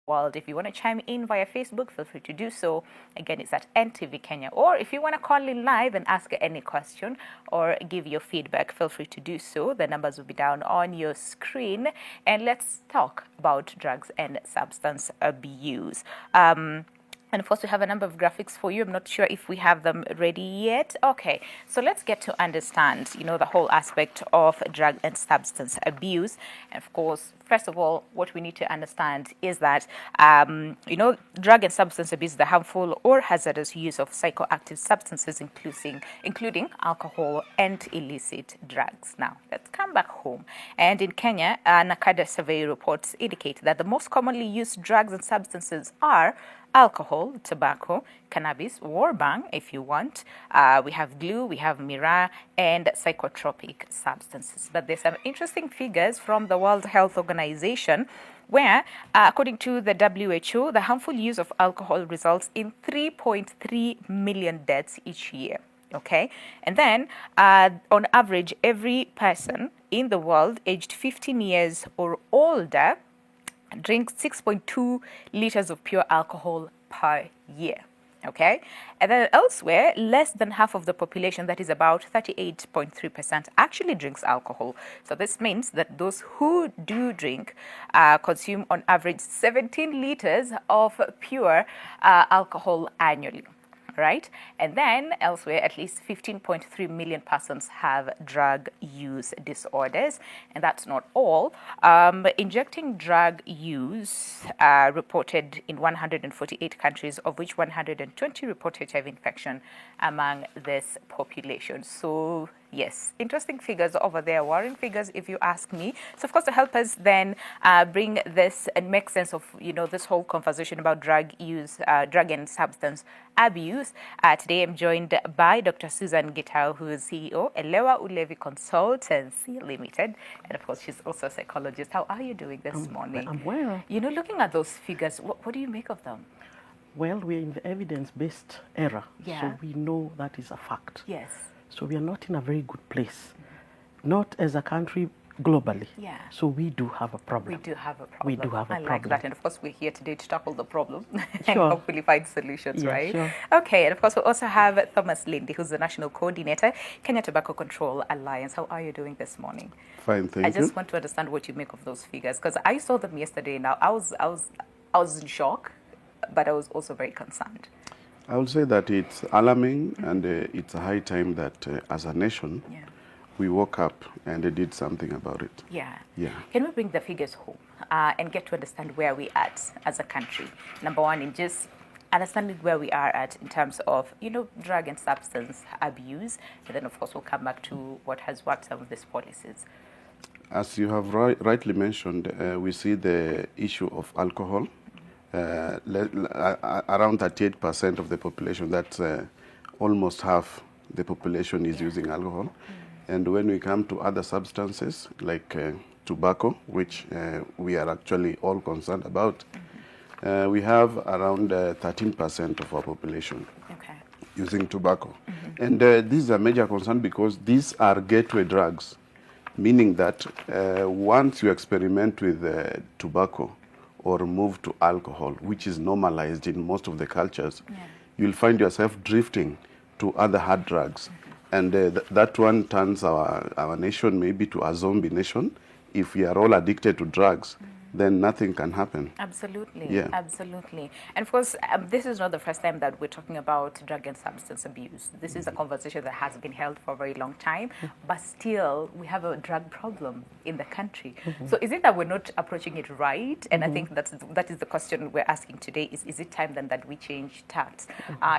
world. If you want to chime in via Facebook, feel free to do so. Again, it's at NTV Kenya. Or if you want to call in live and ask any question or give your feedback, feel free to do so. The numbers will be down on your screen. And let's talk about drugs and substance abuse. And of course, we have a number of graphics for you. I'm not sure if we have them ready yet. Okay, so let's get to understand, the whole aspect of drug and substance abuse. And of course, first of all, what we need to understand is that, drug and substance abuse is the harmful or hazardous use of psychoactive substances, including alcohol and illicit drugs. Now, let's come back home. And in Kenya, an NACADA survey reports indicate that the most commonly used drugs and substances are alcohol, tobacco, cannabis, or bang if you want. We have glue, we have miraa, and psychotropic substances. But there's some interesting figures from the World Health Organization where, according to the WHO, the harmful use of alcohol results in 3.3 million deaths each year. Okay, and then on average, every person in the world aged 15 years or older drinks 6.2 liters of pure alcohol per year. Okay, and then elsewhere, less than half of the population, that is about 38.3%, actually drinks alcohol. So this means that those who do drink consume on average 17 liters of pure alcohol annually. Right? And then elsewhere, at least 15.3 million persons have drug use disorders. And that's not all. Injecting drug use reported in 148 countries, of which 120 reported HIV infection among this population. So yes, interesting figures over there, worrying figures if you ask me. So of course, to help us then bring this and make sense of this whole conversation about drug use, drug and substance abuse, today I'm joined by Dr. Susan Gitau, who is CEO, Elewa Ulevi Consultancy Limited, and of course she's also a psychologist. How are you doing this morning? I'm well. Looking at those figures, what do you make of them? Well, we're in the evidence-based era, Yeah. so we know that is a fact. Yes. So we are not in a very good place, not as a country globally. Yeah. So we do have a problem. We do have a problem. We do have a I like problem. that. And of course, we're here today to tackle the problem and Sure. hopefully find solutions, Yeah, right? sure. Okay. And of course, we also have Thomas Lindy, who's the National Coordinator, Kenya Tobacco Control Alliance. How are you doing this morning? Fine, thank you. I just want to understand what you make of those figures, because I saw them yesterday. Now, I was in shock, but I was also very concerned. I would say that it's alarming, and it's a high time that as a nation, Yeah. we woke up and did something about it. Yeah. Yeah. Can we bring the figures home and get to understand where we are at as a country? Number one, in just understanding where we are at in terms of, drug and substance abuse. And then, of course, we'll come back to what has worked, some of these policies. As you have rightly mentioned, we see the issue of alcohol. Around 38% of the population, that's almost half the population is using alcohol. And when we come to other substances like tobacco, which we are actually all concerned about, we have around 13% of our population using tobacco. And this is a major concern because these are gateway drugs, meaning that once you experiment with tobacco, or move to alcohol, which is normalized in most of the cultures, you'll find yourself drifting to other hard drugs. And that one turns our nation maybe to a zombie nation. If we are all addicted to drugs, then nothing can happen. Absolutely. Yeah. Absolutely. And of course, this is not the first time that we're talking about drug and substance abuse. This is a conversation that has been held for a very long time, but still we have a drug problem in the country. So is it that we're not approaching it right? And I think that is the question we're asking today, is it time then that we change tact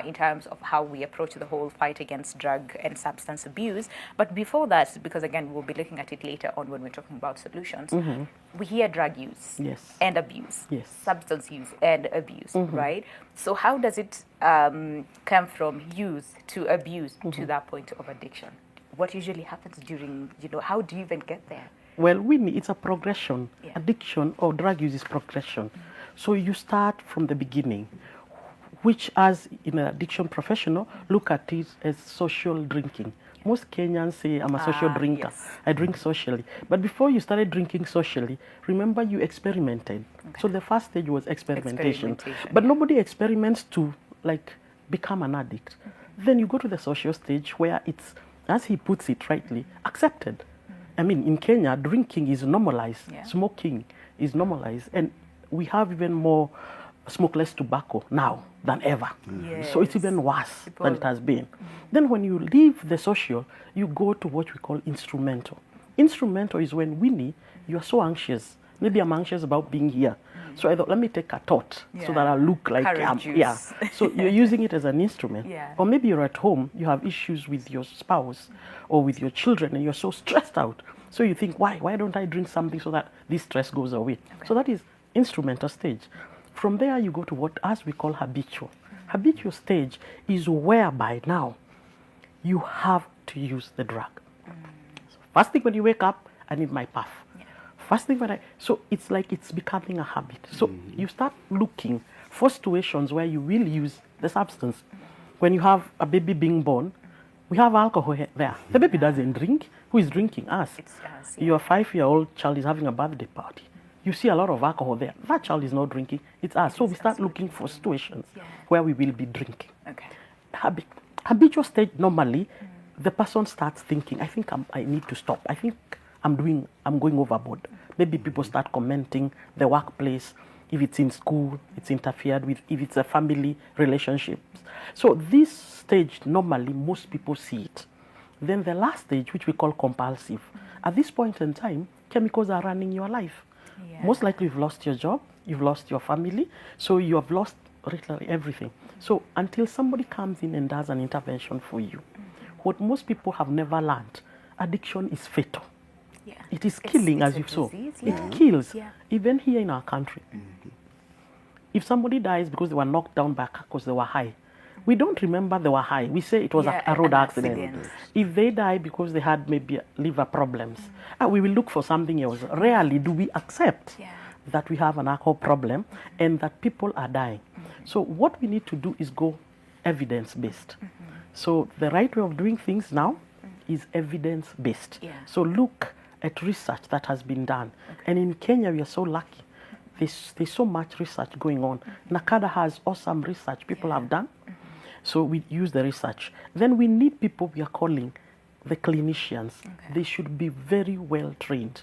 in terms of how we approach the whole fight against drug and substance abuse? But before that, because again, we'll be looking at it later on when we're talking about solutions, we hear drug use. Yes. And abuse, Yes. substance use and abuse, right? So how does it come from use to abuse to that point of addiction? What usually happens during, how do you even get there? Well, it's a progression. Yeah. Addiction or drug use is progression. So you start from the beginning, which as in an addiction professional, look at it as social drinking. Most Kenyans say, I'm a social drinker. Yes. I drink socially. But before you started drinking socially, remember you experimented. So the first stage was experimentation. But nobody experiments to like become an addict. Then you go to the social stage where it's, as he puts it rightly, accepted. I mean, in Kenya, drinking is normalized. Smoking is normalized. And we have even more smokeless tobacco now than ever. So it's even worse than it has been. Then when you leave the social, you go to what we call instrumental. Instrumental is when, Winnie, you are so anxious. Maybe I'm anxious about being here. So I thought, let me take a tot so that I look like So you're using it as an instrument. Or maybe you're at home, you have issues with your spouse or with your children, and you're so stressed out. So you think, why don't I drink something so that this stress goes away? So that is instrumental stage. From there, you go to what, as we call, habitual. Habitual stage is whereby now you have to use the drug. So first thing when you wake up, I need my puff. First thing so it's like it's becoming a habit. So you start looking for situations where you will use the substance. When you have a baby being born, we have alcohol there. The baby doesn't drink. Who is drinking? Us. It's us, Your 5-year-old child is having a birthday party. You see a lot of alcohol there. That child is not drinking. It's us. So we start looking for situations where we will be drinking. Habitual stage, normally, the person starts thinking, I think I need to stop. I think I'm going overboard. Maybe people start commenting the workplace. If it's in school, it's interfered with. If it's a family relationships. So this stage, normally, most people see it. Then the last stage, which we call compulsive. At this point in time, chemicals are running your life. Most likely you've lost your job, you've lost your family, so you have lost literally everything. So until somebody comes in and does an intervention for you, what most people have never learned, addiction is fatal. It is killing, as you saw. It kills, even here in our country. If somebody dies because they were knocked down by a car because they were high, we don't remember they were high. We say it was a road accident. If they die because they had maybe liver problems, we will look for something else. Rarely do we accept that we have an alcohol problem and that people are dying. So what we need to do is go evidence-based. So the right way of doing things now is evidence-based. So look at research that has been done. And in Kenya, we are so lucky. There's so much research going on. Nakada has awesome research people have done. So we use the research. Then we need people we are calling the clinicians. They should be very well trained.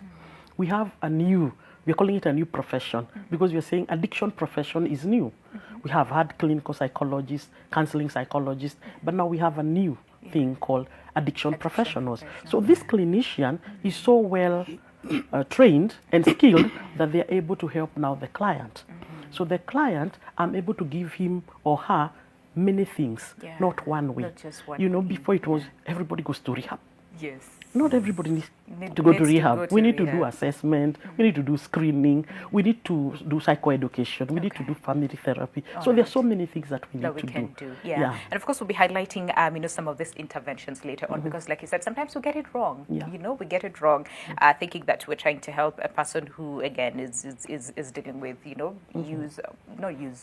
We are calling it a new profession because we are saying addiction profession is new. We have had clinical psychologists, counseling psychologists, but now we have a new thing called addiction professionals. So this clinician is so well trained and skilled that they are able to help now the client. So the client, I'm able to give him or her many things, not one way. Not just one before it was everybody goes to rehab. Yes. Not everybody needs to go to rehab. We need to do assessment. We need to do screening. We need to do psychoeducation. We need to do family therapy. So there are so many things that we need to do. And of course, we'll be highlighting some of these interventions later on because, like you said, sometimes we get it wrong. We get it wrong, thinking that we're trying to help a person who, again, is dealing with abuse.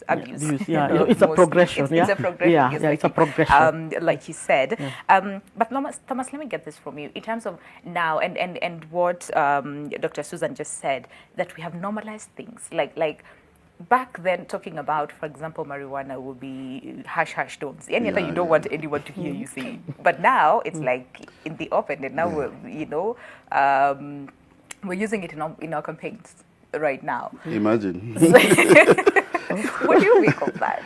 It's a progression. It's a progression. It's a progression. Like you said. But Thomas, let me get this from you in terms of now and what Dr. Susan just said, that we have normalized things like back then, talking about, for example, marijuana would be hush tones. You don't want anyone to hear you say. But now it's like in the open, and now we're using it in our campaigns right now. Imagine. What do you make of that?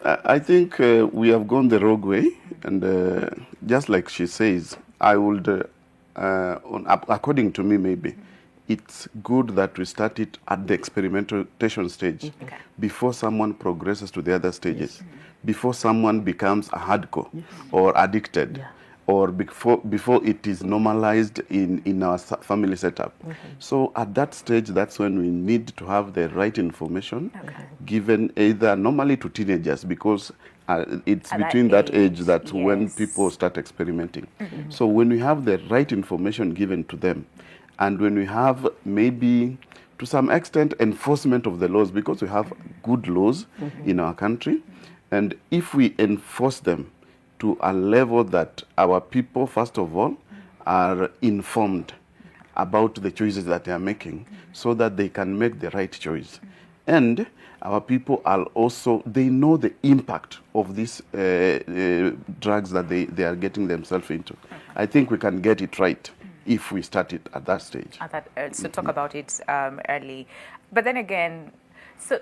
I think we have gone the wrong way, and just like she says, I would, according to me, maybe it's good that we start it at the experimentation stage before someone progresses to the other stages, before someone becomes a hardcore or addicted, or before it is normalized in our family setup. So at that stage, that's when we need to have the right information given either normally to teenagers, because it's between that age that when people start experimenting. So when we have the right information given to them, and when we have maybe to some extent enforcement of the laws, because we have good laws in our country, and if we enforce them to a level that our people, first of all, are informed about the choices that they are making so that they can make the right choice. And our people are also, they know the impact of these drugs that they are getting themselves into. I think we can get it right if we start it at that stage. At that, so talk about it early. But then again, so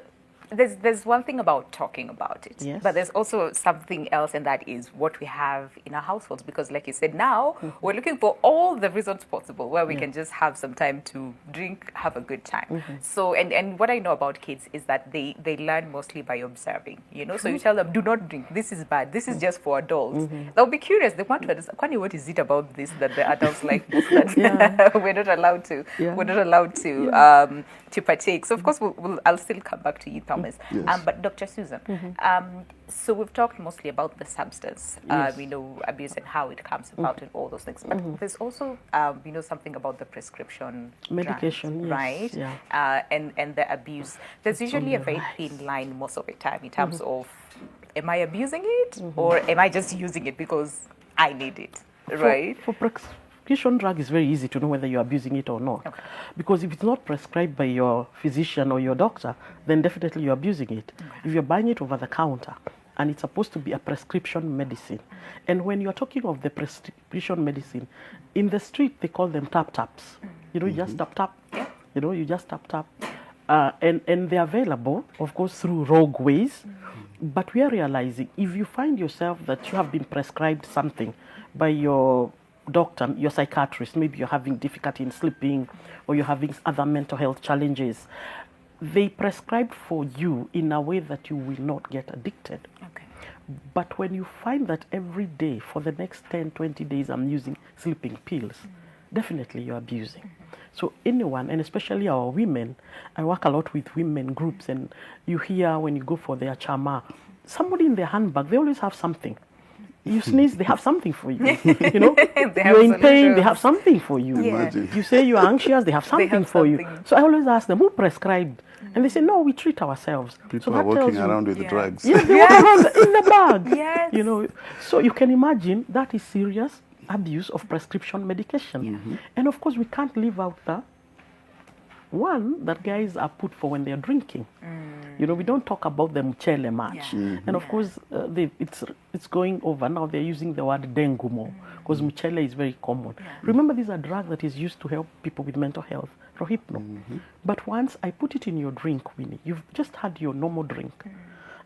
there's one thing about talking about it, Yes. but there's also something else, and that is what we have in our households. Because like you said, now we're looking for all the reasons possible where we can just have some time to drink, have a good time. So, and what I know about kids is that they learn mostly by observing, you know. So you tell them, do not drink, this is bad, this is just for adults. They'll be curious, they want to understand, Kwani, what is it about this that the adults like this that we're not allowed to, we're not allowed to partake. So of course, I'll still come back to you, Thomas. Yes. But Dr. Susan, so we've talked mostly about the substance, you know, abuse and how it comes about and all those things. But there's also, you know, something about the prescription Medication, drugs, right? yeah. And the abuse. There's usually a very thin line most of the time in terms of, am I abusing it or am I just using it because I need it, right? For prescription drug, it's very easy to know whether you're abusing it or not. Okay. Because if it's not prescribed by your physician or your doctor, then definitely you're abusing it. If you're buying it over the counter, and it's supposed to be a prescription medicine. And when you're talking of the prescription medicine, in the street, they call them tap-taps. You know, you just tap-tap. You know, you just tap-tap. And they're available, of course, through rogue ways. But we are realizing if you find yourself that you have been prescribed something by your doctor, your psychiatrist, maybe you're having difficulty in sleeping or you're having other mental health challenges, they prescribe for you in a way that you will not get addicted. Okay. But when you find that every day for the next 10, 20 days I'm using sleeping pills, definitely you're abusing. So anyone, and especially our women, I work a lot with women groups, and you hear when you go for their chama, somebody in their handbag, they always have something. You sneeze, they have something for you. You know, you're in pain, they have something for you. Imagine. You say you're anxious, they have something for you. So I always ask them, who prescribed? And they say, no, we treat ourselves. People so are that tells walking you, around with drugs. Yes, they walk around in the bag. Yes. You know, so you can imagine that is serious abuse of prescription medication. And of course, we can't leave out the one that guys are put for when they're drinking. You know, we don't talk about the mchele much. And of course, it's going over. Now they're using the word dengumo because mchele is very common. Remember, these are drugs that is used to help people with mental health, rohypnol. But once I put it in your drink, Winnie, you've just had your normal drink.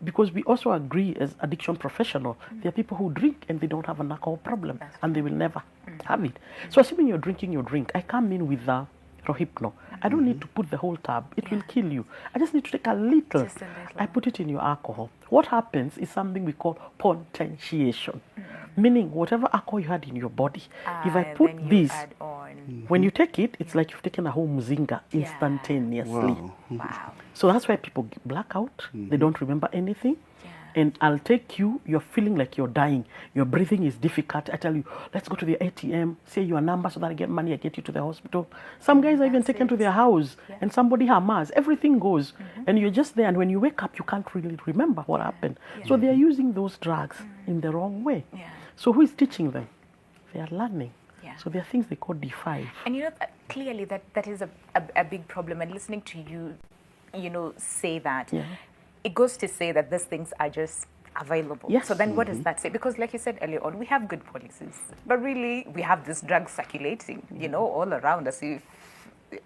Because we also agree as addiction professional, there are people who drink and they don't have an alcohol problem and they will never have it. So assuming you're drinking your drink, I come in with the rohypnol. I don't need to put the whole tab. It will kill you. I just need to take a little. Just a little. I put it in your alcohol. What happens is something we call potentiation. Meaning whatever alcohol you had in your body, if I put then you this, add on. when you take it, it's like you've taken a whole mzinga instantaneously. Wow. So that's why people black out. They don't remember anything. And I'll take you, you're feeling like you're dying. Your breathing is difficult. I tell you, let's go to the ATM, say your number so that I get money, I get you to the hospital. Some guys are even taken to their house and somebody hammers. Everything goes. And you're just there. And when you wake up, you can't really remember what happened. So they're using those drugs in the wrong way. So who is teaching them? They are learning. So there are things they call D5. And you know, clearly that is a big problem. And listening to you, you know, say that, it goes to say that these things are just available. Yes. So then what does that say? Because like you said earlier on, we have good policies, but really we have this drug circulating, you know, all around us. If,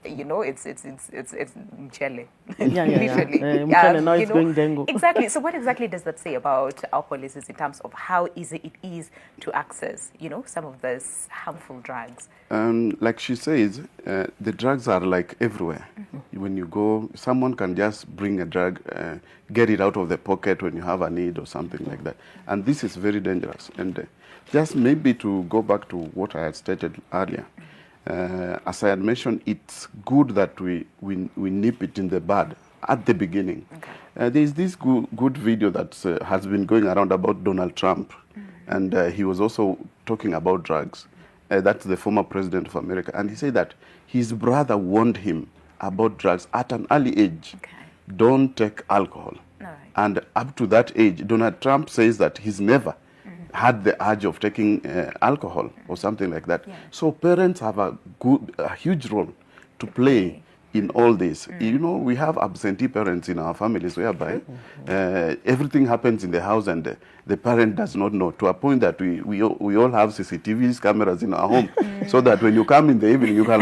you know, it's mchele. Literally. Mchele now you it's know, going dengue. Exactly. So what exactly does that say about our policies in terms of how easy it is to access, you know, some of those harmful drugs? Like she says, the drugs are like everywhere. When you go, someone can just bring a drug, get it out of the pocket when you have a need or something like that. And this is very dangerous. And just maybe to go back to what I had stated earlier, as I had mentioned, it's good that we nip it in the bud at the beginning. There's this good video that has been going around about Donald Trump, and he was also talking about drugs. That's the former president of America. And he said that his brother warned him about drugs at an early age. Don't take alcohol. And up to that age, Donald Trump says that he's never had the urge of taking alcohol or something like that. So parents have a huge role to play in all this. You know, we have absentee parents in our families whereby everything happens in the house and the parent does not know, to a point that we all have CCTVs, cameras in our home, so that when you come in the evening, you can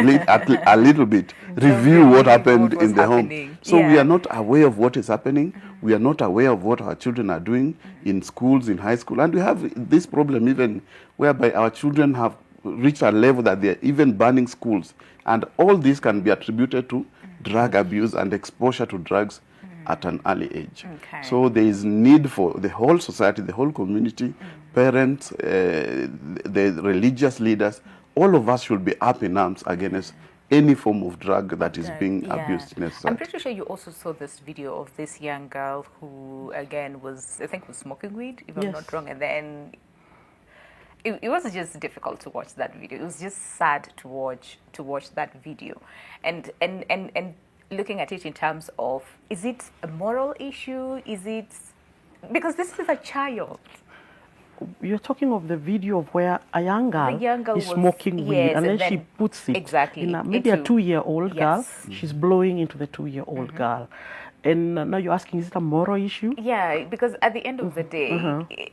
a little bit review what happened in the home. So we are not aware of what is happening. We are not aware of what our children are doing in schools, in high school. And we have this problem even whereby our children have reached a level that they're even banning schools. And all this can be attributed to drug abuse and exposure to drugs at an early age. So there is need for the whole society, the whole community, parents, the religious leaders, all of us should be up in arms against any form of drug that is being abused in a society. I'm pretty sure you also saw this video of this young girl who, again, was smoking weed, if I'm not wrong, and then it was just difficult to watch that video. It was just sad to watch that video, and looking at it in terms of, is it a moral issue? Is it, because this is a child? You're talking of the video of where a young girl is smoking weed, and then she puts it in maybe a 2-year-old girl. She's blowing into the 2-year-old girl. And now you're asking, is it a moral issue? Yeah, because at the end of the day,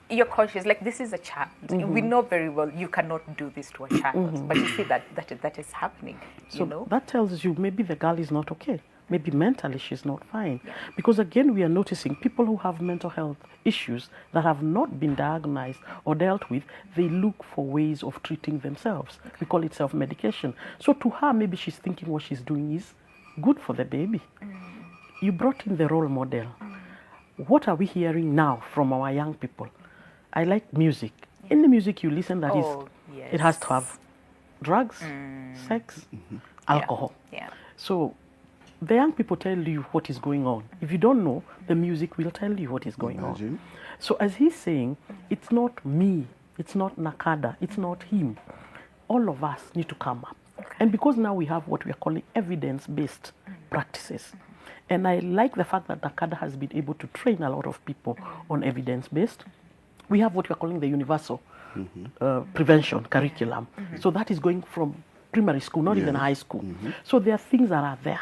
you're conscious, like, this is a child. We know very well you cannot do this to a child, but you see that is happening. So that tells you maybe the girl is not okay. Maybe mentally she's not fine. Because again, we are noticing people who have mental health issues that have not been diagnosed or dealt with, they look for ways of treating themselves. We call it self-medication. So to her, maybe she's thinking what she's doing is good for the baby. You brought in the role model. What are we hearing now from our young people? I like music. Any music you listen, that it has to have drugs, sex, alcohol. So the young people tell you what is going on. If you don't know, the music will tell you what is going on. So as he's saying, it's not me, it's not Nakada, it's not him. All of us need to come up. And because now we have what we are calling evidence-based practices. And I like the fact that Nakada has been able to train a lot of people on evidence-based. We have what we are calling the universal prevention curriculum. So that is going from primary school, not even high school. So there are things that are there.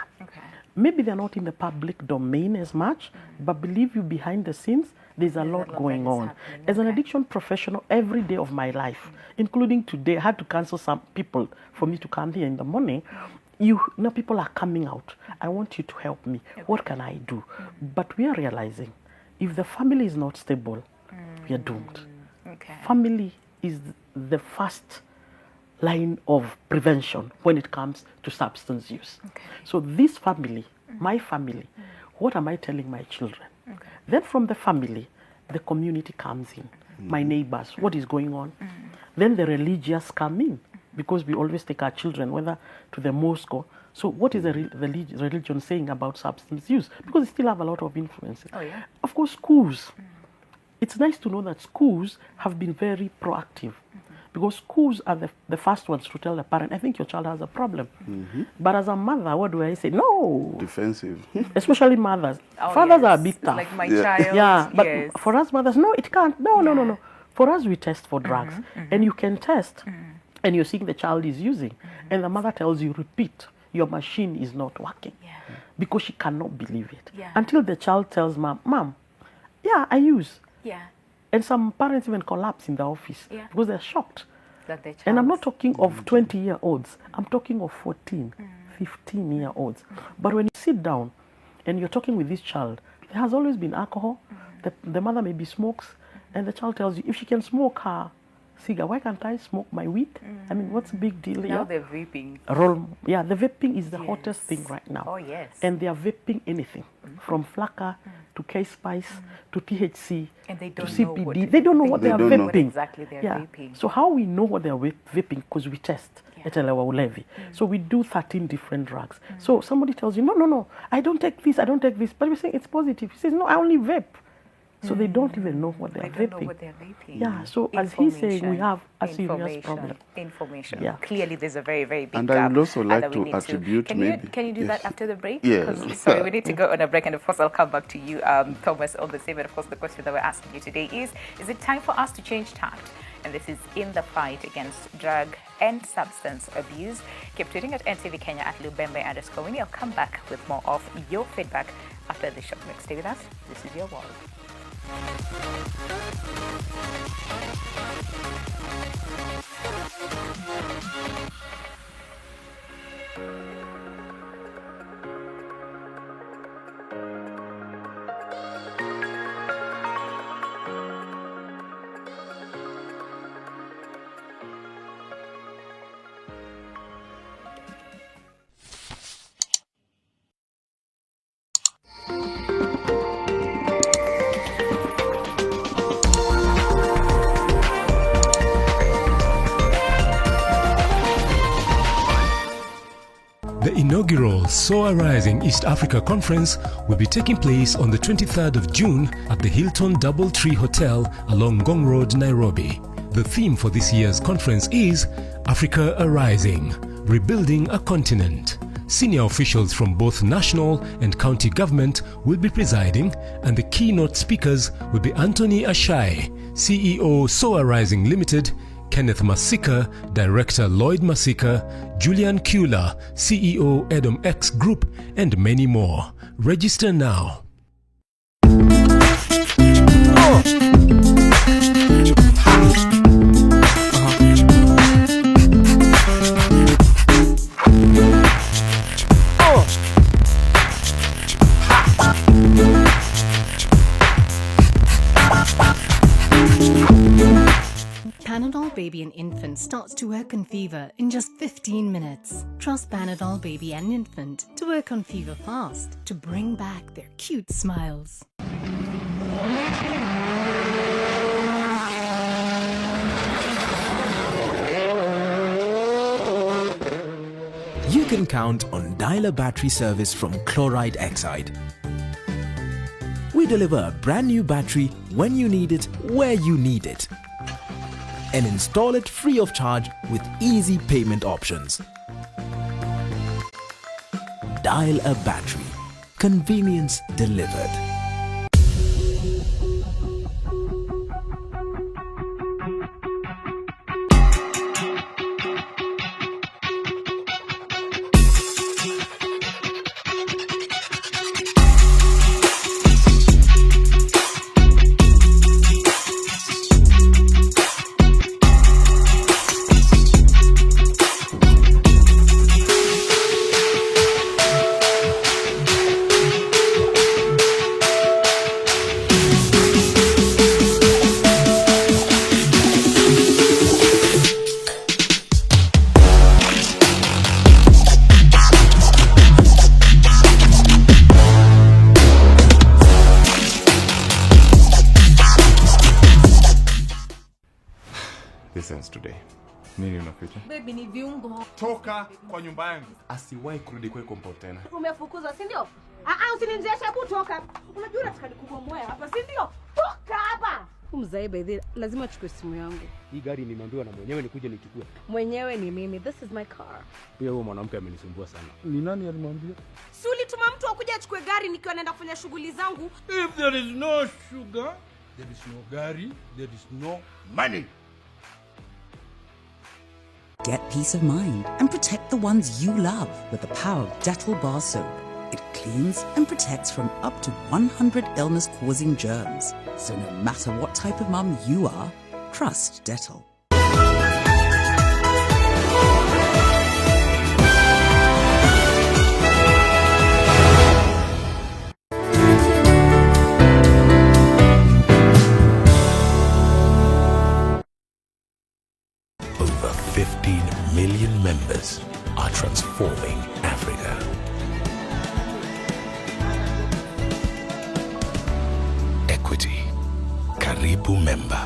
Maybe they're not in the public domain as much, but believe you, behind the scenes, there's a lot going on. As an addiction professional, every day of my life, including today, I had to cancel some people for me to come here in the morning. You know, people are coming out. I want you to help me. What can I do? But we are realizing, if the family is not stable, we are doomed. Family is the first line of prevention when it comes to substance use. So this family, my family, what am I telling my children? Then from the family, the community comes in. My neighbors, what is going on? Then the religious come in, because we always take our children, whether to the mosque or, so what is the religion saying about substance use? Because they still have a lot of influence. Of course, schools. It's nice to know that schools have been very proactive, because schools are the first ones to tell the parent, I think your child has a problem. But as a mother, what do I say? No. Defensive. Especially mothers. Fathers are a bit tough. Like my child. But for us mothers, no, it can't. No. For us, we test for drugs. And you can test, and you're seeing the child is using. And the mother tells you, repeat, your machine is not working. Because she cannot believe it. Until the child tells Mom, yeah, I use. And some parents even collapse in the office because they're shocked. And I'm not talking of 20-year-olds. I'm talking of 14, 15-year-olds. But when you sit down and you're talking with this child, there has always been alcohol. The mother maybe smokes, and the child tells you, if she can smoke her cigar, why can't I smoke my weed? I mean, what's the big deal here? Now they're vaping. The vaping is the hottest thing right now. And they are vaping anything, from flakka to K-Spice to THC to CBD. They don't know what they are vaping. What exactly they are vaping. So how we know what they are vaping? Because we test at Elewa Ulevi. So we do 13 different drugs. So somebody tells you, no, I don't take this. But we say it's positive. He says, no, I only vape. So they don't even know what they're They don't know vaping. what they're vaping. Yeah, so as he's saying, we have a serious problem. Information. Yeah. Clearly, there's a very, very big And gap. I would also like that we to need attribute can maybe. You, can you do that Yes. after the break? Yes. Because, sorry, we need to go on a break, and of course, I'll come back to you, Thomas, on the same. And of course, the question that we're asking you today is it time for us to change tact? And this is in the fight against drug and substance abuse. Keep tweeting at NTV Kenya at Lubembe_Winnie. I'll come back with more of your feedback after this short mix. Stay with us. This is your world. The inaugural SOA Rising East Africa Conference will be taking place on the 23rd of June at the Hilton Doubletree Hotel along Ngong Road, Nairobi. The theme for this year's conference is Africa Arising, Rebuilding a Continent. Senior officials from both national and county government will be presiding, and the keynote speakers will be Anthony Ashai, CEO SOA Rising Limited, Kenneth Masika, Director Lloyd Masika, Julian Kula, CEO Edom X Group, and many more. Register now. Panadol Baby and Infant starts to work on fever in just 15 minutes. Trust Panadol Baby and Infant to work on fever fast to bring back their cute smiles. You can count on Dialer battery service from Chloride Exide. We deliver a brand new battery when you need it, where you need it, and install it free of charge with easy payment options. Dial a battery. Convenience delivered. Lessons today. Nini unaficha? Baby ni viungo. Toka kwa nyumba yangu. Asiwahi kurudi kwa compound tena. Umefukuzwa, si ndio? Usininishe, hebu toka. Unajua unataka nikubomoe hapa, si ndio? Toka hapa. Umzai by the lazima chukue simu yangu. Hii gari nimeambiwa na mwenyewe nikuje nichukue. Mwenyewe ni mimi. This is my car. Pia huyo mwanamke amenisumbua sana. Ni nani alimwambia? Si ulituma mtu akuje achukue gari nikiwa naenda kufanya shughuli zangu? If there is no sugar, there is no gari, there is no money. Get peace of mind and protect the ones you love with the power of Dettol Bar Soap. It cleans and protects from up to 100 illness-causing germs. So no matter what type of mum you are, trust Dettol. Over 15 million members are transforming Africa. Equity. Karibu member.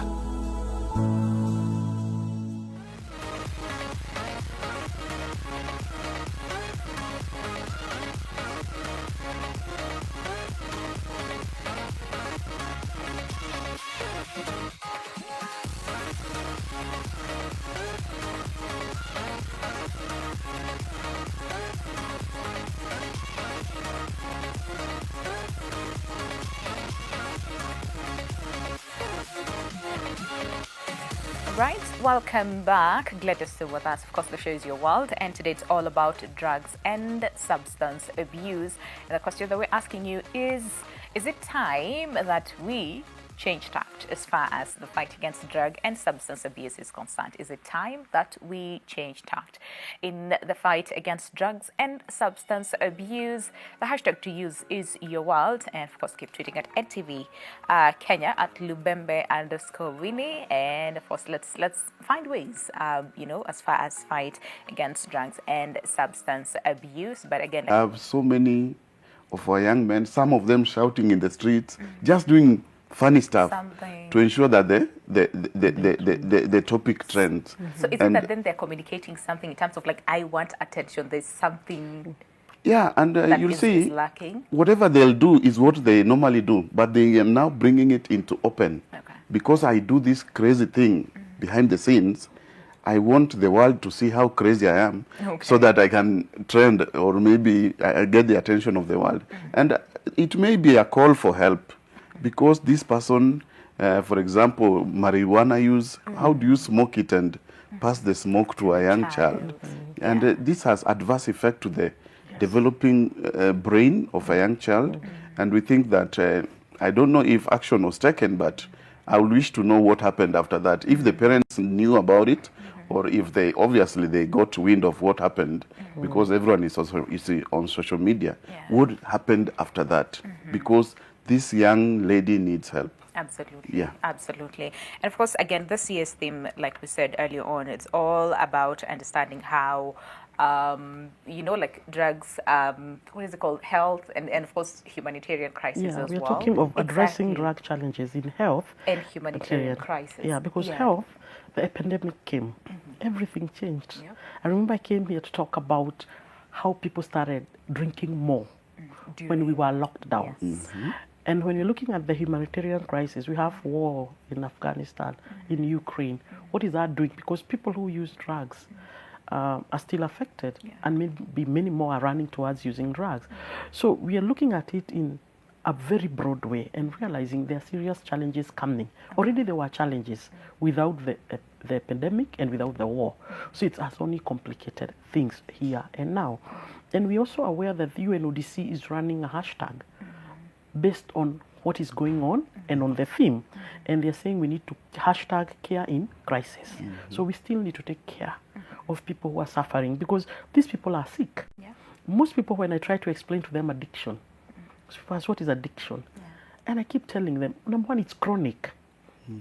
Right, welcome back. Glad you're still with us. Of course, the show is Your World, and today it's all about drugs and substance abuse. And the question that we're asking you is it time that we change tact as far as the fight against drug and substance abuse is concerned? Is it time that we change tact in the fight against drugs and substance abuse? The hashtag to use is Your World, and of course keep tweeting at NTV Kenya at Lubembe_Winnie, and of course let's find ways, as far as fight against drugs and substance abuse. But again, I have so many of our young men, some of them shouting in the streets, just doing funny stuff to ensure that the topic trends. So is it that then they're communicating something in terms of like, I want attention, there's something and you'll see is lacking? Whatever they'll do is what they normally do, but they are now bringing it into open. Because I do this crazy thing behind the scenes, I want the world to see how crazy I am, so that I can trend, or maybe I get the attention of the world. And it may be a call for help. Because this person, for example, marijuana use, how do you smoke it and pass the smoke to a young child? And this has adverse effect to the developing brain of a young child. And we think that, I don't know if action was taken, but I would wish to know what happened after that. If the parents knew about it, or if they got wind of what happened, because everyone is also on social media. What happened after that? Because this young lady needs help. Absolutely. Yeah. Absolutely. And of course, again, this year's theme, like we said earlier on, it's all about understanding how, like drugs, what is it called? Health and of course, humanitarian crisis as well. Yeah, we're talking of addressing drug challenges in health. And humanitarian crisis. Yeah, because health, the epidemic came, everything changed. I remember I came here to talk about how people started drinking more when we were locked down. And when you're looking at the humanitarian crisis, we have war in Afghanistan, in Ukraine. What is that doing? Because people who use drugs are still affected, and maybe many more are running towards using drugs. So we are looking at it in a very broad way and realizing there are serious challenges coming. Already there were challenges without the epidemic and without the war. So it has only complicated things here and now. And we're also aware that the UNODC is running a hashtag based on what is going on and on the theme. And they're saying we need to hashtag care in crisis. So we still need to take care of people who are suffering, because these people are sick. Most people, when I try to explain to them addiction, people ask, what is addiction? And I keep telling them, number one, it's chronic.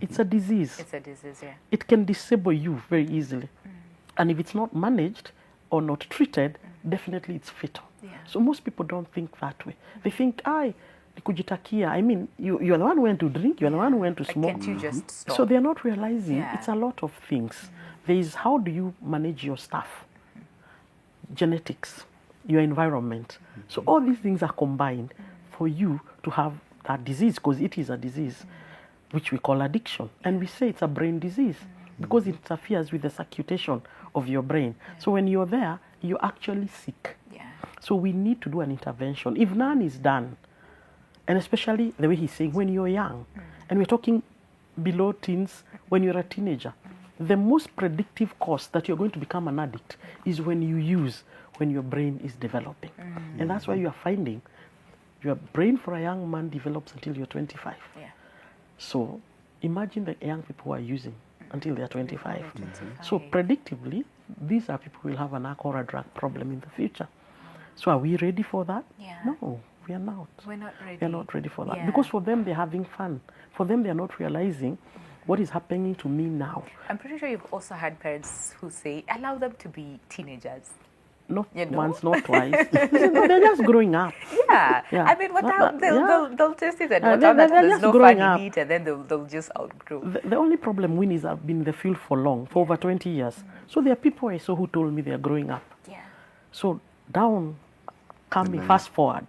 It's a disease. It's a disease, It can disable you very easily. And if it's not managed or not treated, definitely it's fatal. So most people don't think that way. They think, kujitakia. I mean, you're the one who went to drink, you're the one who went to smoke. Can't you just stop? So they're not realizing it's a lot of things. There is how do you manage your stuff, genetics, your environment. So all these things are combined for you to have that disease, because it is a disease, which we call addiction. And we say it's a brain disease because it interferes with the circulation of your brain. So when you're there, you're actually sick. So we need to do an intervention. If none is done, and especially the way he's saying, when you're young, and we're talking below teens, when you're a teenager, the most predictive cause that you're going to become an addict is when you use, when your brain is developing. And that's why you are finding your brain for a young man develops until you're 25. So imagine the young people who are using until they're 25. So predictably, these are people who will have an alcohol or a drug problem in the future. So are we ready for that? No. We are not. We're not ready. We are not ready for that. Because for them, they're having fun. For them, they're not realizing what is happening to me now. I'm pretty sure you've also had parents who say, allow them to be teenagers. Not once, not twice. They're just growing up. I mean, they'll taste it and there's no fun in it, and then they'll just outgrow. The only problem, Winnie's have been in the field for long, for over 20 years. So there are people I saw who told me they're growing up. So fast forward.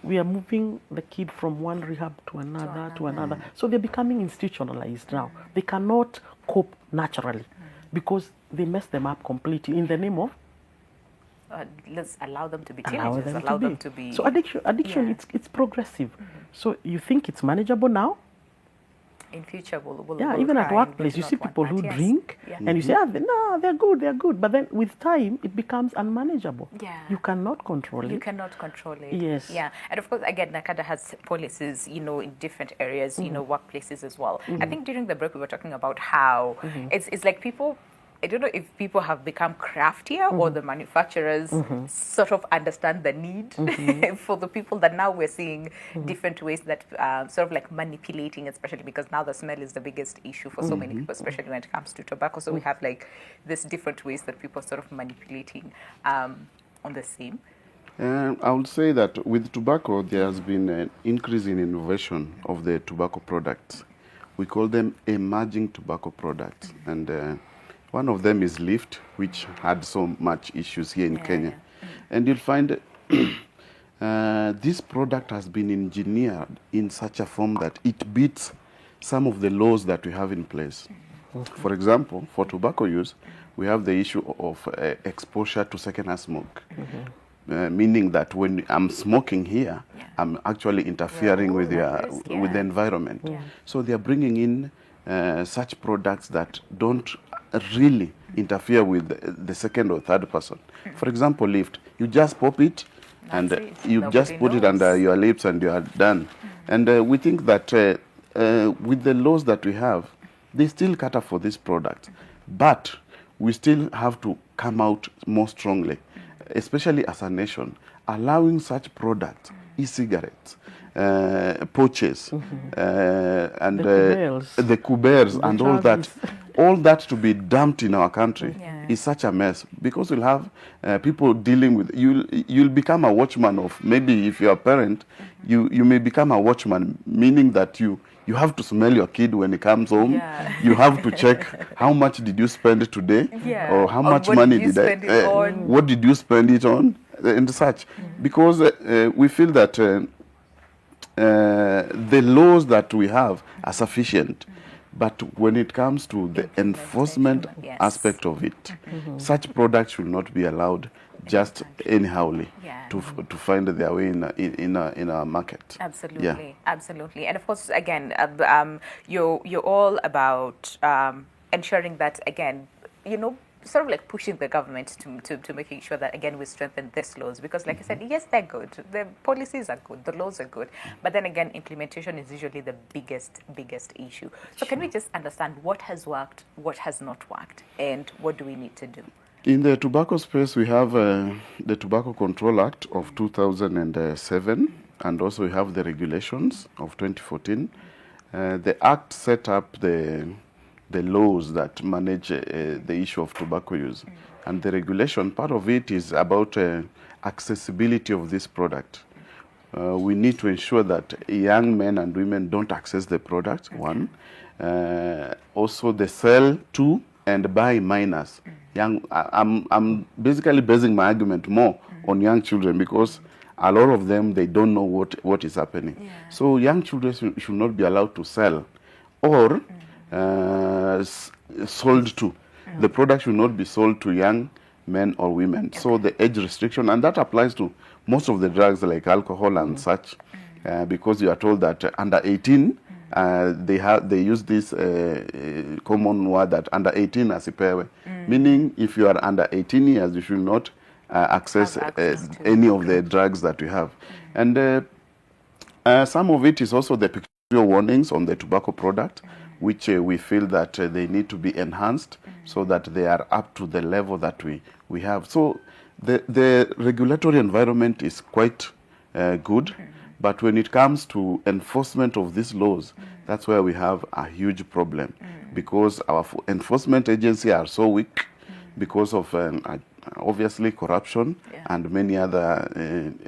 We are moving the kid from one rehab to another. So they're becoming institutionalized now. They cannot cope naturally because they mess them up completely in the name of let's allow them to be teenagers. Allow them to be. So addiction, it's progressive. So you think it's manageable now, in future will Yeah, will even at cry, workplace, will you not see want people that. who Yes. drink, Yeah. and you say, no, they're good. But then with time, it becomes unmanageable. Yeah. You cannot control You it. cannot control it. Yes. Yeah. And of course, again, Nakada has policies, in different areas, workplaces as well. I think during the break we were talking about how it's like people, I don't know if people have become craftier or the manufacturers sort of understand the need for the people, that now we're seeing different ways that sort of like manipulating, especially because now the smell is the biggest issue for so many people, especially when it comes to tobacco. So we have like this different ways that people are sort of manipulating on the same. I would say that with tobacco, there has been an increase in innovation of the tobacco products. We call them emerging tobacco products. And one of them is Lyft, which had so much issues here in Kenya. And you'll find this product has been engineered in such a form that it beats some of the laws that we have in place. For example, for tobacco use, we have the issue of exposure to secondhand smoke. Meaning that when I'm smoking here, I'm actually interfering with the environment. So they are bringing in such products that don't really interfere with the second or third person. For example, Lyft, you just pop it, and you just put it under your lips and you are done. And we think that with the laws that we have, they still cater for this product. But we still have to come out more strongly, especially as a nation, allowing such products, e-cigarettes, pouches, and the kubers and all that to be dumped in our country is such a mess, because we'll have people dealing with, you'll become a watchman of, maybe if you're a parent, you may become a watchman, meaning that you have to smell your kid when he comes home. You have to check how much did you spend today, or how much money did what did you spend it on, and such. Because we feel that the laws that we have are sufficient, but when it comes to the enforcement aspect of it, such products should not be allowed just anyhowly to find their way in our market. Absolutely, absolutely. And of course, again, you're all about ensuring that, again, sort of like pushing the government to making sure that, again, we strengthen these laws, because like I said, yes, they're good, the policies are good, the laws are good, but then again, implementation is usually the biggest issue. So can we just understand what has worked, what has not worked, and what do we need to do? In the tobacco space, we have the Tobacco Control Act of 2007, and also we have the regulations of 2014. The act set up the laws that manage the issue of tobacco use. And the regulation, part of it is about accessibility of this product. We need to ensure that young men and women don't access the product, one. Also the sell to and buy minors. I'm basically basing my argument more on young children, because a lot of them, they don't know what is happening. So young children should not be allowed to sell or sold to. The product should not be sold to young men or women. So the age restriction, and that applies to most of the drugs like alcohol and such, because you are told that under 18, they use this common word that under 18 asipewe, meaning if you are under 18 years, you should not access any of the drugs that we have. And some of it is also the pictorial warnings on the tobacco product, which we feel that they need to be enhanced so that they are up to the level that we have. So the regulatory environment is quite good, but when it comes to enforcement of these laws, that's where we have a huge problem, because our enforcement agencies are so weak because of obviously corruption and many other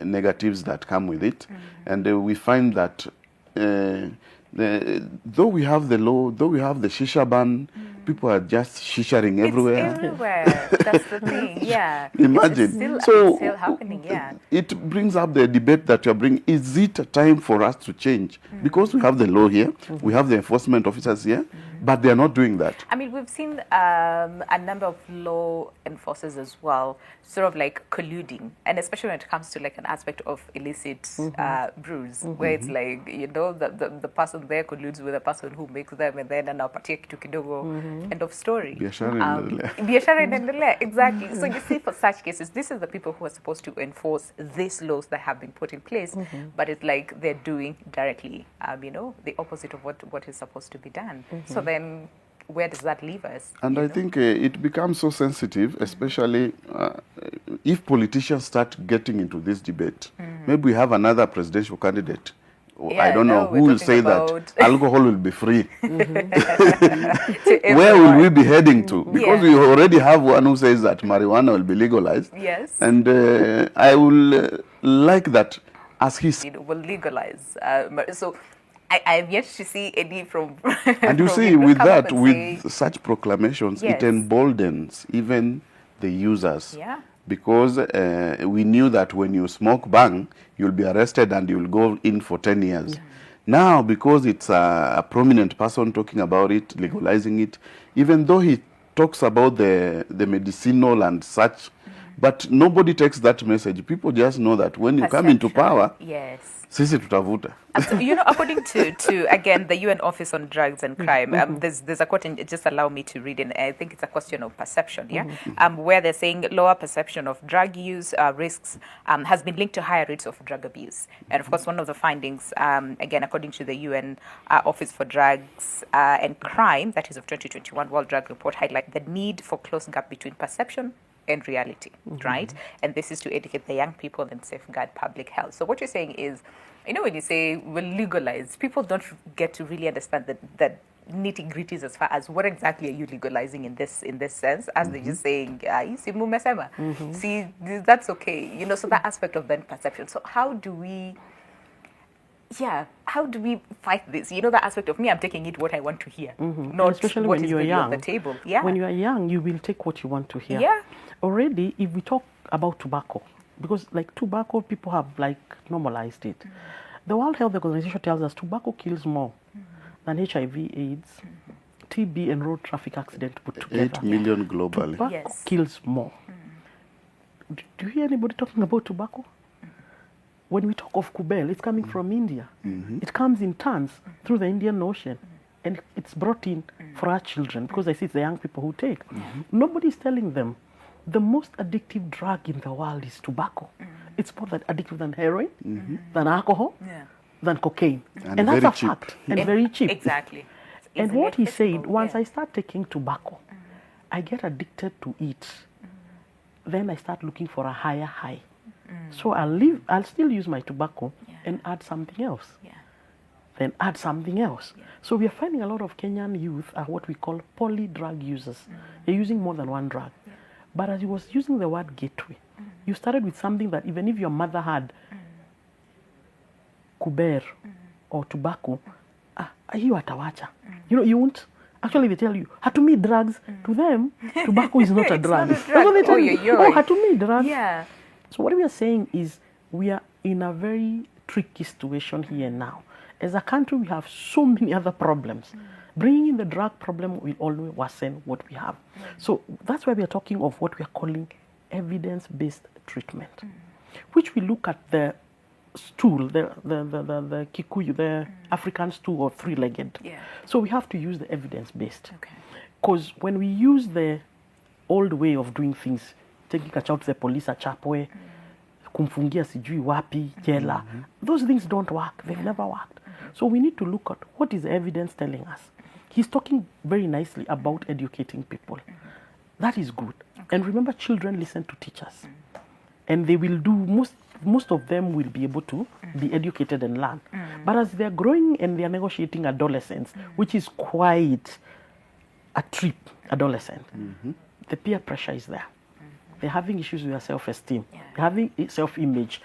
negatives that come with it. And we find that though we have the law, though we have the Shisha ban, People are just shisharing everywhere. It's everywhere. That's the thing. Yeah. Imagine. It's So still happening. Yeah. it brings up the debate that you're bringing. Is it a time for us to change? Because we have the law here, we have the enforcement officers here, but they're not doing that. I mean, we've seen a number of law enforcers as well, sort of like colluding, and especially when it comes to like an aspect of illicit brews, where it's like, you know, the person there colludes with the person who makes them, and then anawapatia kitu kidogo, end of story. Biashara inaendelea. Biashara inaendelea, exactly. So you see, for such cases, this is the people who are supposed to enforce these laws that have been put in place, but it's like they're doing directly, you know, the opposite of what is supposed to be done. So then, where does that leave us? And I think it becomes so sensitive, especially if politicians start getting into this debate. Maybe we have another presidential candidate. I don't know who will say that alcohol will be free. Where will we be heading to? Because we already have one who says that marijuana will be legalized. Yes. And I will like that as he said. Will legalize. So I have yet to see any from. And you from see, with that, say, with such proclamations, yes, it emboldens even the users. Yeah. Because we knew that when you smoke bang, you'll be arrested and you'll go in for 10 years. Now, because it's a prominent person talking about it, legalizing it, even though he talks about the medicinal and such, but nobody takes that message. People just know that when you come into power, yes, sisi tutavuta. You know, according to again the UN Office on Drugs and Crime, there's a quote, and just allow me to read it. I think it's a question of perception, where they're saying lower perception of drug use risks has been linked to higher rates of drug abuse. And of course, one of the findings, again according to the UN Office for Drugs and Crime, that is of 2021 World Drug Report, highlight the need for close gap between perception and reality, right? And this is to educate the young people and safeguard public health. So what you're saying is, you know, when you say we'll legalize, people don't get to really understand that nitty-gritties as far as what exactly are you legalizing in this sense, as they're just saying, see, that's okay, you know, so that aspect of then perception. So how do we fight this? You know, that aspect of me, I'm taking it what I want to hear, not especially what when is you're really young. on the table. Yeah. When you are young, you will take what you want to hear. Yeah. Already, if we talk about tobacco, because like tobacco, people have like normalized it. The World Health Organization tells us tobacco kills more than HIV, AIDS, TB, and road traffic accident put together. 8 million globally. Tobacco kills more. Do you hear anybody talking about tobacco? When we talk of kubel, it's coming from India. It comes in tons through the Indian Ocean, and it's brought in for our children, because I see it's the young people who take. Nobody's telling them the most addictive drug in the world is tobacco. It's more than addictive than heroin, than alcohol, than cocaine. And that's a fact. And very cheap. Exactly. And what he said, once I start taking tobacco, I get addicted to it. Then I start looking for a higher high. So I'll still use my tobacco and add something else. Then add something else. So we are finding a lot of Kenyan youth are what we call poly-drug users. They're using more than one drug. But as he was using the word gateway, you started with something that even if your mother had kuber or tobacco, you atawacha. You know, you won't. Actually, they tell you, hatumi drugs. To them, tobacco is not a drug. Not a drug. That's what they tell you. Oh, hatumi drugs. Yeah. So what we are saying is we are in a very tricky situation here now. As a country, we have so many other problems. Bringing in the drug problem will always worsen what we have. So that's why we are talking of what we are calling evidence-based treatment, which we look at the stool, the Kikuyu, the African stool or three-legged. So we have to use the evidence-based. Because when we use the old way of doing things, taking a child to the police, a chapwe, kumfungia sijui wapi, jela, those things don't work. They've never worked. So we need to look at what is the evidence telling us. He's talking very nicely about educating people. That is good. And remember, children listen to teachers. And they will do, most of them will be able to be educated and learn. But as they're growing and they're negotiating adolescence, which is quite a trip, adolescent, the peer pressure is there. They're having issues with their self-esteem. They're having self-image.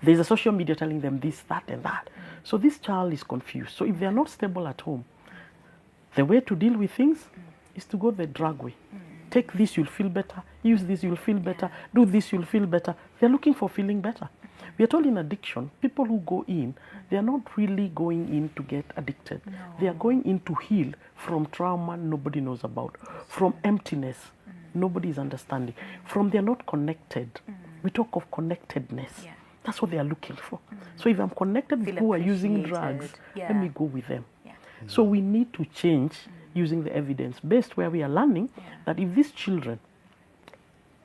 There's a social media telling them this, that, and that. So this child is confused. So if they're not stable at home, the way to deal with things is to go the drug way. Take this, you'll feel better. Use this, you'll feel better. Do this, you'll feel better. They're looking for feeling better. We are told in addiction, people who go in, they are not really going in to get addicted. No. They are going in to heal from trauma nobody knows about, from emptiness nobody is understanding, from they're not connected. We talk of connectedness. Yeah. That's what they are looking for. So if I'm connected with who are using drugs, let me go with them. Yeah. So we need to change using the evidence-based, where we are learning that if these children,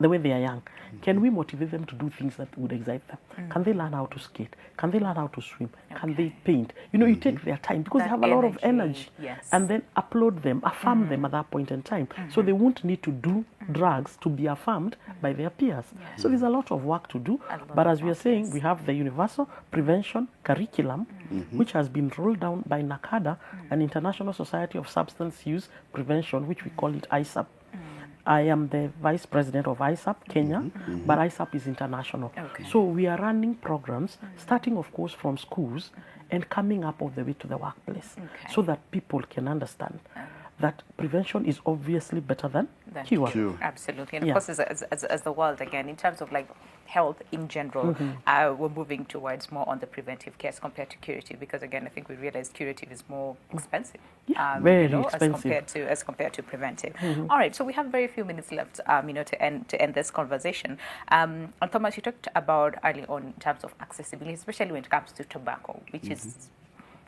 the way they are young, can we motivate them to do things that would excite them? Can they learn how to skate? Can they learn how to swim? Can they paint? You know, you take their time because they have a lot of energy. Yes. And then upload them, affirm them at that point in time. So they won't need to do drugs to be affirmed by their peers. So there's a lot of work to do. But as we are saying, we have the universal prevention curriculum, which has been rolled down by NACADA, an International Society of Substance Use Prevention, which we call it ISAP. I am the vice president of ISAP Kenya, but ISAP is international. Okay. So we are running programs, starting of course from schools and coming up all the way to the workplace, so that people can understand that prevention is obviously better than cure. Absolutely. And of course, as the world, again, in terms of like health in general, we're moving towards more on the preventive care as compared to curative, because again, I think we realize curative is more expensive. Very expensive. As compared to preventive. All right, so we have very few minutes left, to end this conversation. And Thomas, you talked about early on in terms of accessibility, especially when it comes to tobacco, which is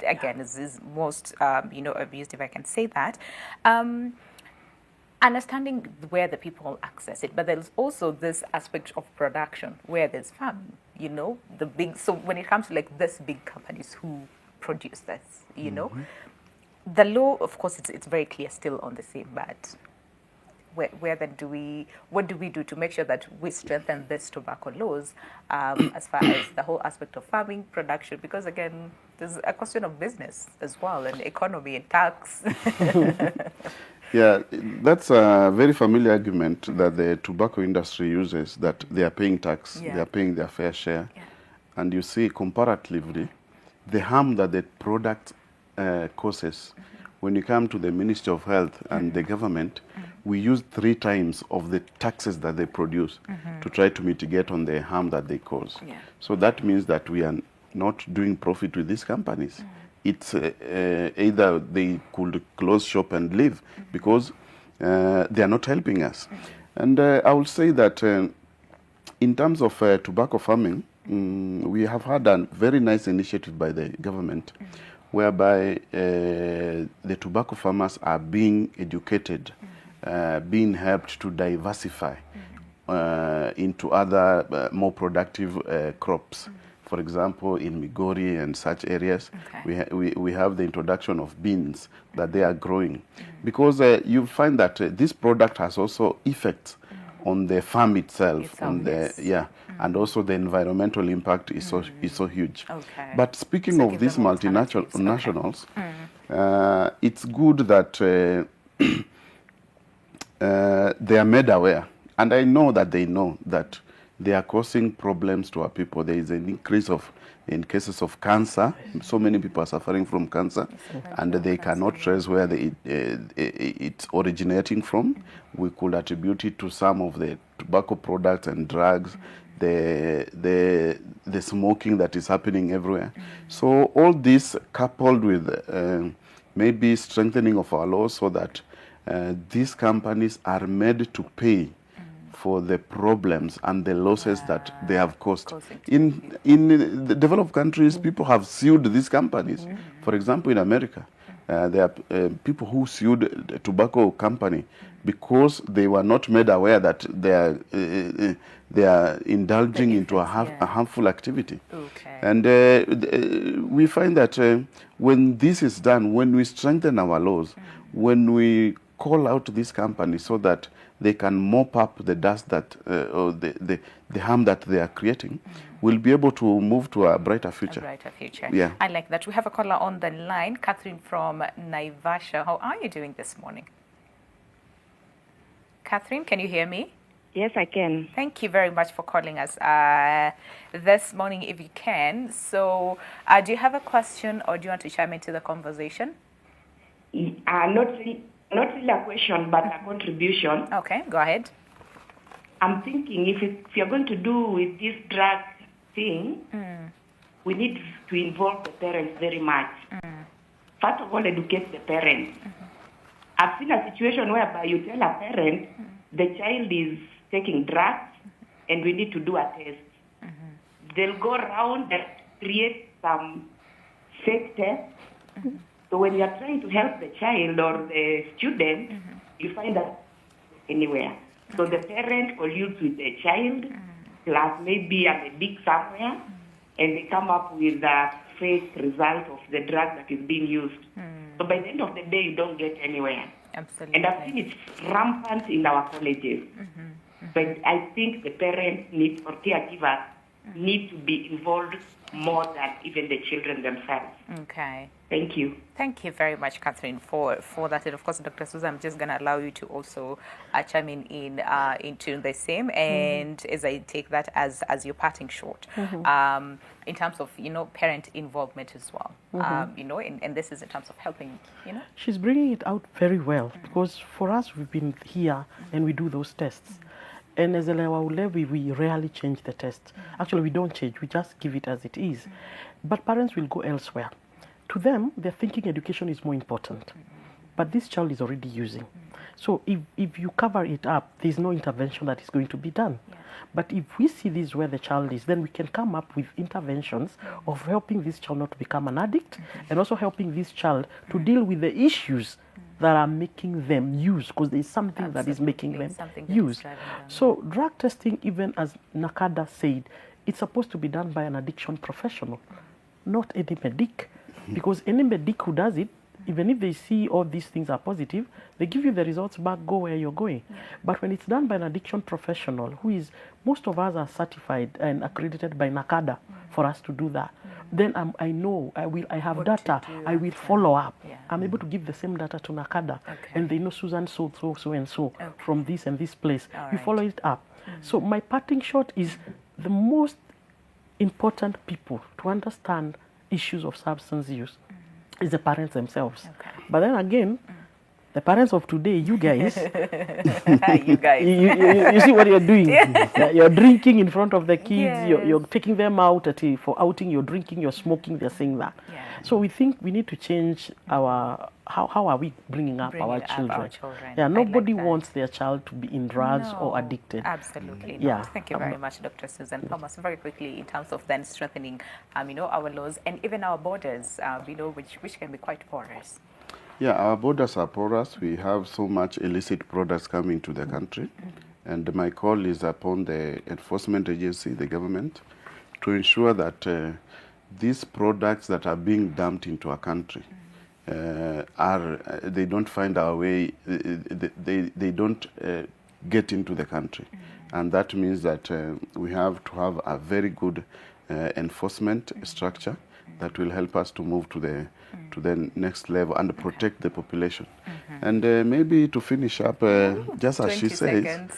again is most abused, if I can say that. Understanding where the people access it, but there's also this aspect of production where there's farming, so when it comes to like this big companies who produce this, the law, of course, it's very clear still on the same, but where then what do we do to make sure that we strengthen this tobacco laws as far as the whole aspect of farming, production, because again, there's a question of business as well, and economy and tax. Yeah, that's a very familiar argument that the tobacco industry uses, that they are paying tax, they are paying their fair share. Yeah. And you see, comparatively, the harm that the product causes, when you come to the Ministry of Health and the government, we use 3 times of the taxes that they produce to try to mitigate on the harm that they cause. Yeah. So that means that we are not doing profit with these companies. It's either they could close shop and leave because they are not helping us. And I will say that in terms of tobacco farming, we have had a very nice initiative by the government whereby the tobacco farmers are being educated, being helped to diversify into other more productive crops. For example, in Migori and such areas, we have the introduction of beans that they are growing. Because you find that this product has also effects on the farm itself, and also the environmental impact is so huge. Okay. But speaking of these multinationals, it's good that they are made aware. And I know that they know that they are causing problems to our people. There is an increase in cases of cancer. So many people are suffering from cancer, and they cannot trace where it's originating from. We could attribute it to some of the tobacco products and drugs, the smoking that is happening everywhere. So all this coupled with maybe strengthening of our laws so that these companies are made to pay for the problems and the losses that they have caused. In the developed countries, people have sued these companies. For example, in America, there are people who sued the tobacco company because they were not made aware that they are indulging into a harmful activity. Okay. And we find that when this is done, when we strengthen our laws, when we call out these companies so that they can mop up the dust that or the harm that they are creating, we'll be able to move to a brighter future. Yeah. I like that. We have a caller on the line, Catherine from Naivasha. How are you doing this morning? Catherine, can you hear me? Yes, I can. Thank you very much for calling us this morning, if you can. So, do you have a question or do you want to chime into the conversation? Not really. Not really a question, but a contribution. Okay, go ahead. I'm thinking if you're going to do with this drug thing, we need to involve the parents very much. First of all, educate the parents. I've seen a situation whereby you tell a parent the child is taking drugs and we need to do a test. They'll go around and create some fake tests. So when you're trying to help the child or the student, you find that anywhere. So the parent colludes with the child, plus maybe a medic somewhere, and they come up with a fake result of the drug that is being used. So by the end of the day, you don't get anywhere. Absolutely. And I've seen it rampant in our colleges. But I think the parents need, or caregivers, need to be involved more than even the children themselves. Okay. Thank you. Thank you very much, Catherine, for that. And of course, Dr. Susan, I'm just going to allow you to also chime in into the same. And as I take that as your parting shot, in terms of, parent involvement as well, and this is in terms of helping, She's bringing it out very well because for us, we've been here and we do those tests. And as a level, we rarely change the test. Actually, we don't change. We just give it as it is. But parents will go elsewhere. To them, they're thinking education is more important. But this child is already using. So if you cover it up, there's no intervention that is going to be done. But if we see this where the child is, then we can come up with interventions of helping this child not to become an addict and also helping this child to deal with the issues that are making them use, because there's something that is making them use. So drug testing, even as Nakada said, it's supposed to be done by an addiction professional, not any medic, because any medic who does it, even if they see all these things are positive, they give you the results back, go where you're going. But when it's done by an addiction professional, who is, most of us are certified and accredited by NACADA for us to do that, then I know, I have data, I will follow up. I'm able to give the same data to NACADA, and they know Susan so and so from this and this place. You follow it up. So my parting shot is the most important people to understand issues of substance use is the parents themselves. But then again, the parents of today, you guys, you see what you're doing. You're drinking in front of the kids. You're taking them out for outing. You're drinking. You're smoking. They're saying that. So we think we need to change our how are we bringing up our children? Yeah, nobody wants their child to be in drugs or addicted. Absolutely. Yeah. Thank you very much, Dr. Susan Thomas. Very quickly, in terms of then strengthening, our laws and even our borders, which can be quite porous. Yeah, our borders are porous. We have so much illicit products coming to the country. And my call is upon the enforcement agency, the government, to ensure that these products that are being dumped into our country they don't find our way, they don't get into the country. And that means that we have to have a very good enforcement structure that will help us to move to the next level and protect the population. And maybe to finish up, just as she says,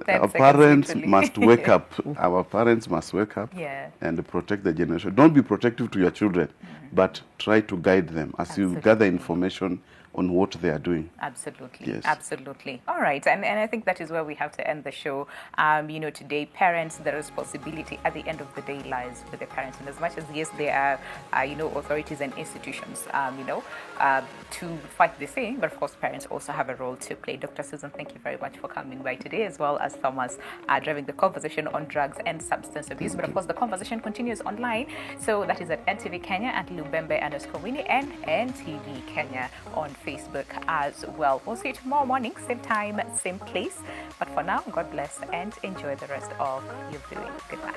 our parents must wake up. Our parents must wake up and protect the generation. Don't be protective to your children, but try to guide them as you gather information on what they are doing. Absolutely. Yes. Absolutely. All right. And I think that is where we have to end the show. Today, parents, the responsibility at the end of the day lies with the parents. And as much as, yes, there are, authorities and institutions, to fight the same, but of course, parents also have a role to play. Dr. Susan, thank you very much for coming by today, as well as Thomas, driving the conversation on drugs and substance abuse. But of course, the conversation continues online. So that is at NTV Kenya at Lubembe_Winnie and NTV Kenya on Facebook as well. We'll see you tomorrow morning, same time, same place. But for now, God bless and enjoy the rest of your viewing. Goodbye.